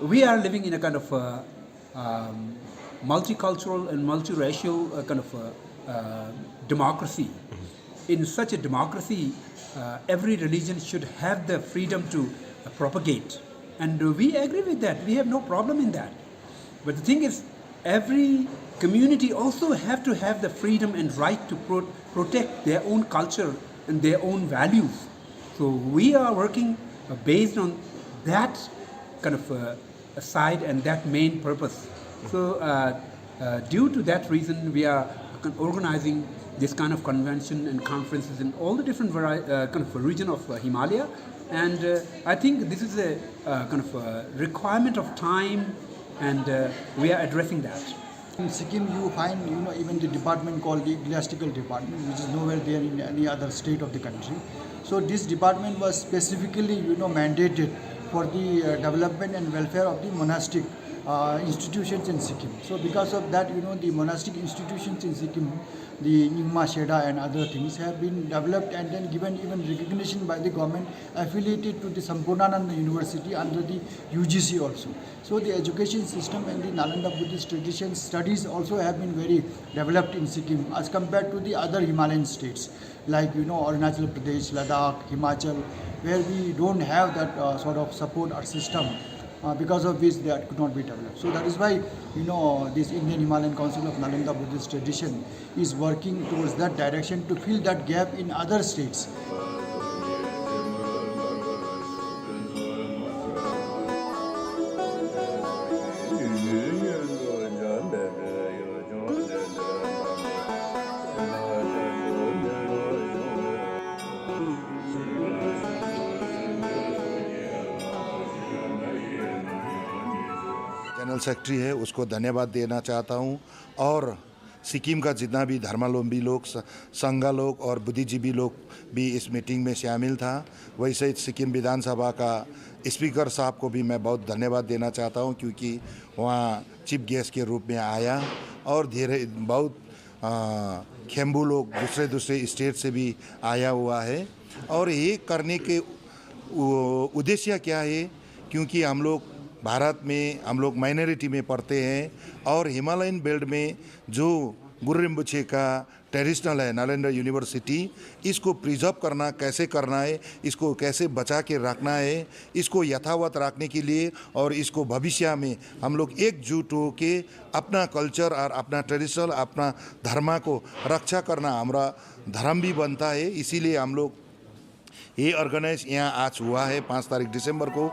we are living in a kind of multicultural and multiracial kind of democracy. In such a democracy, every religion should have the freedom to propagate. And we agree with that. We have no problem in that. But the thing is, every community also have to have the freedom and right to protect their own culture and their own values. So we are working based on that kind of side and that main purpose. So due to that reason, we are organizing this kind of convention and conferences in all the different kind of region of Himalaya. And I think this is a kind of requirement of time, and we are addressing that. In Sikkim, you find even the department called the ecclesiastical department, which is nowhere there in any other state of the country. So this department was specifically mandated for the development and welfare of the monastic institutions in Sikkim. So because of that, the monastic institutions in Sikkim, the Nyingma Sheda and other things have been developed and then given even recognition by the government, affiliated to the Sampurnananda University under the UGC also. So the education system and the Nalanda Buddhist tradition studies also have been very developed in Sikkim as compared to the other Himalayan states like Arunachal Pradesh, Ladakh, Himachal, where we don't have that sort of support or system. Because of which that could not be developed. So that is why this Indian Himalayan Council of Nalanda Buddhist tradition is working towards that direction to fill that gap in other states. General secretary है उसको धन्यवाद देना चाहता हूं और सिक्किम का जितना भी धर्मावलंबी लोग, संघा लोग और बुद्धिजीवी लोग भी इस मीटिंग में शामिल था। वैसे ही सिक्किम विधानसभा का स्पीकर साहब को भी मैं बहुत धन्यवाद देना चाहता हूं क्योंकि वहाँ चीफ गेस्ट के रूप में आया और बहुत खेम्बू लोग दूसरे स्टेट से भी आया हुआ है। और ये करने के उद्देश्य क्या है, क्योंकि हम लोग भारत में हम लोग माइनॉरिटी में पढ़ते हैं और हिमालयन बेल्ट में जो गुरु रिम्पोछे का ट्रेडिशनल है नालंदा यूनिवर्सिटी, इसको प्रिजर्व करना कैसे करना है, इसको कैसे बचा के रखना है, इसको यथावत रखने के लिए और इसको भविष्य में हम लोग एकजुट हो के अपना कल्चर और अपना ट्रेडिशनल अपना धर्म को रक्षा करना हमारा धर्म भी बनता है। इसीलिए हम लोग ये ऑर्गेनाइज यहाँ आज हुआ है 5 तारीख दिसंबर को।